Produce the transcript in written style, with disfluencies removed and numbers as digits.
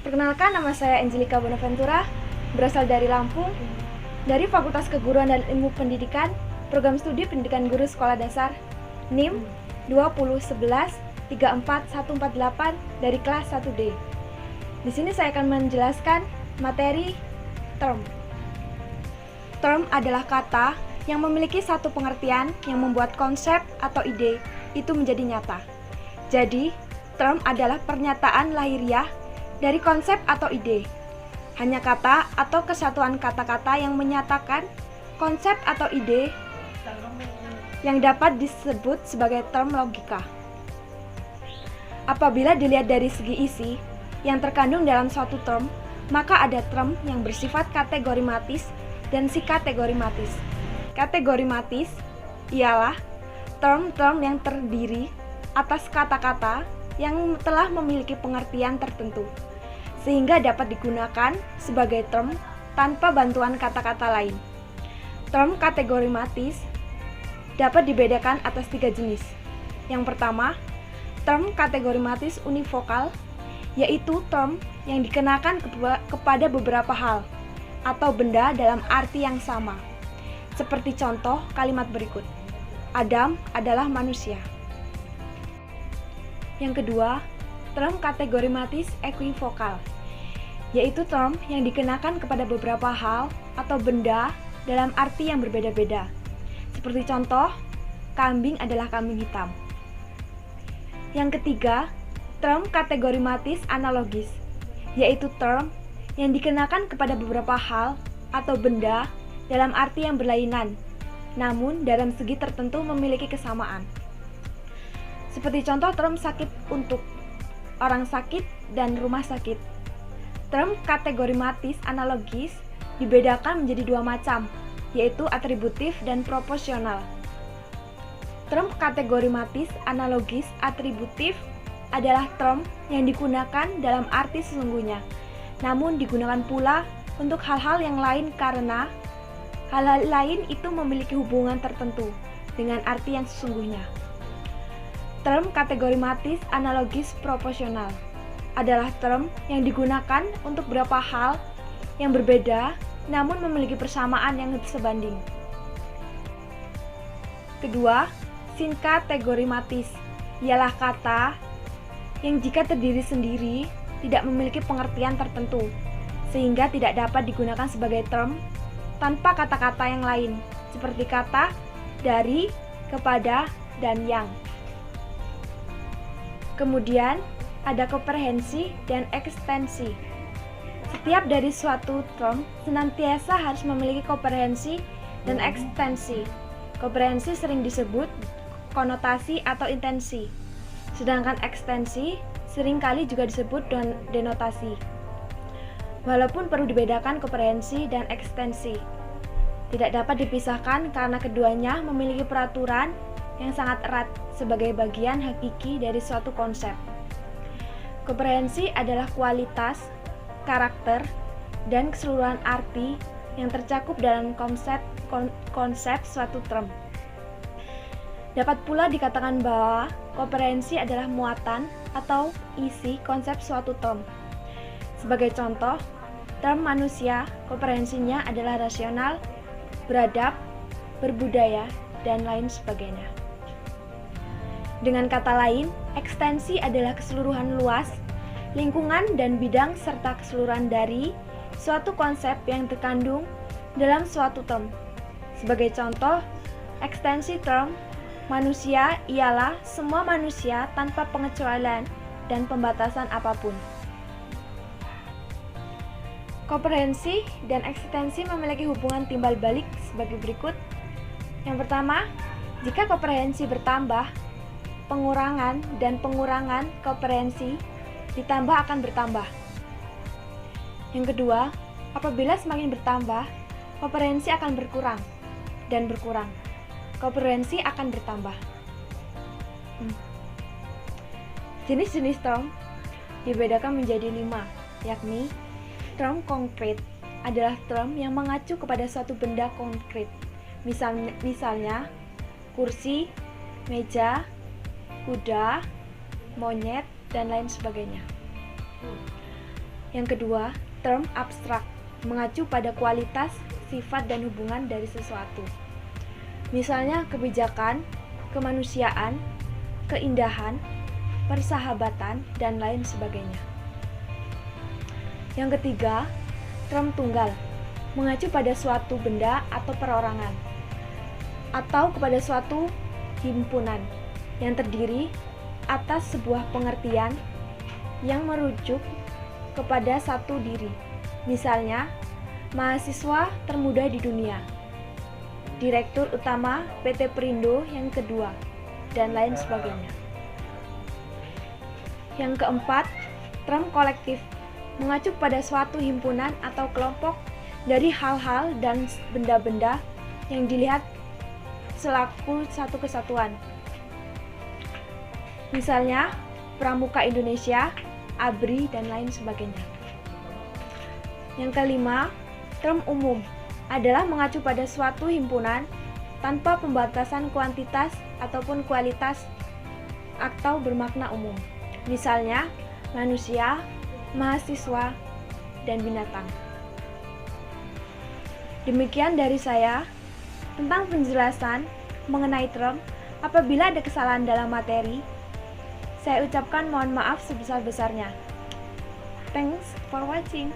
Perkenalkan, nama saya Angelika Bonaventura, berasal dari Lampung, dari Fakultas Keguruan dan Ilmu Pendidikan, Program Studi Pendidikan Guru Sekolah Dasar, NIM 201134148 dari kelas 1D. Di sini saya akan menjelaskan materi term. Term adalah kata yang memiliki satu pengertian yang membuat konsep atau ide itu menjadi nyata. Jadi, term adalah pernyataan lahiriah dari konsep atau ide. Hanya kata atau kesatuan kata-kata yang menyatakan konsep atau ide yang dapat disebut sebagai term logika. Apabila dilihat dari segi isi yang terkandung dalam suatu term, maka ada term yang bersifat kategorimatis dan si-kategorimatis. Kategorimatis ialah term-term yang terdiri atas kata-kata yang telah memiliki pengertian tertentu, sehingga dapat digunakan sebagai term tanpa bantuan kata-kata lain. Term kategorimatis dapat dibedakan atas 3 jenis. Yang pertama, term kategorimatis univokal, yaitu term yang dikenakan kepada beberapa hal atau benda dalam arti yang sama. Seperti contoh kalimat berikut: Adam adalah manusia. Yang kedua, term kategorimatis equivokal, yaitu term yang dikenakan kepada beberapa hal atau benda dalam arti yang berbeda-beda. Seperti contoh, kambing adalah kambing hitam. Yang ketiga, term kategorimatis analogis, yaitu term yang dikenakan kepada beberapa hal atau benda dalam arti yang berlainan, namun dalam segi tertentu memiliki kesamaan. Seperti contoh term sakit untuk orang sakit dan rumah sakit. Term kategorimatis analogis dibedakan menjadi 2 macam, yaitu atributif dan proporsional. Term kategorimatis analogis atributif adalah term yang digunakan dalam arti sesungguhnya, namun digunakan pula untuk hal-hal yang lain karena hal-hal lain itu memiliki hubungan tertentu dengan arti yang sesungguhnya. Term kategorimatis analogis proporsional adalah term yang digunakan untuk beberapa hal yang berbeda namun memiliki persamaan yang sebanding. Kedua, sin-kategorimatis ialah kata yang jika terdiri sendiri tidak memiliki pengertian tertentu, sehingga tidak dapat digunakan sebagai term tanpa kata-kata yang lain, seperti kata dari, kepada, dan yang. Kemudian, ada komprehensi dan ekstensi. Setiap dari suatu term senantiasa harus memiliki komprehensi dan ekstensi. Komprehensi sering disebut konotasi atau intensi, sedangkan ekstensi seringkali juga disebut denotasi. Walaupun perlu dibedakan komprehensi dan ekstensi, tidak dapat dipisahkan karena keduanya memiliki peraturan yang sangat erat sebagai bagian hakiki dari suatu konsep. Komprehensi adalah kualitas, karakter, dan keseluruhan arti yang tercakup dalam konsep suatu term. Dapat pula dikatakan bahwa komprehensi adalah muatan atau isi konsep suatu term. Sebagai contoh, term manusia komprehensinya adalah rasional, beradab, berbudaya, dan lain sebagainya. Dengan kata lain, ekstensi adalah keseluruhan luas, lingkungan dan bidang serta keseluruhan dari suatu konsep yang terkandung dalam suatu term. Sebagai contoh, ekstensi term manusia ialah semua manusia tanpa pengecualian dan pembatasan apapun. Komprehensi dan ekstensi memiliki hubungan timbal balik sebagai berikut. Yang pertama, jika komprehensi bertambah, pengurangan dan pengurangan komprehensi ditambah akan bertambah. Yang kedua, apabila semakin bertambah, komprehensi akan berkurang dan berkurang. Komprehensi akan bertambah. Jenis-jenis term dibedakan menjadi 5, yakni term konkret adalah term yang mengacu kepada suatu benda konkret. Misalnya kursi, meja, kuda, monyet, dan lain sebagainya. Yang kedua, term abstrak, mengacu pada kualitas, sifat, dan hubungan dari sesuatu. Misalnya kebijakan, kemanusiaan, keindahan, persahabatan, dan lain sebagainya. Yang ketiga, term tunggal, mengacu pada suatu benda atau perorangan, atau kepada suatu himpunan yang terdiri atas sebuah pengertian yang merujuk kepada satu diri. Misalnya, mahasiswa termuda di dunia, Direktur Utama PT Perindo yang kedua, dan lain sebagainya. Yang keempat, term kolektif, mengacu pada suatu himpunan atau kelompok dari hal-hal dan benda-benda yang dilihat selaku satu kesatuan. Misalnya, Pramuka Indonesia, ABRI, dan lain sebagainya. Yang kelima, term umum adalah mengacu pada suatu himpunan tanpa pembatasan kuantitas ataupun kualitas atau bermakna umum. Misalnya, manusia, mahasiswa, dan binatang. Demikian dari saya tentang penjelasan mengenai term. Apabila ada kesalahan dalam materi, saya ucapkan mohon maaf sebesar-besarnya. Thanks for watching.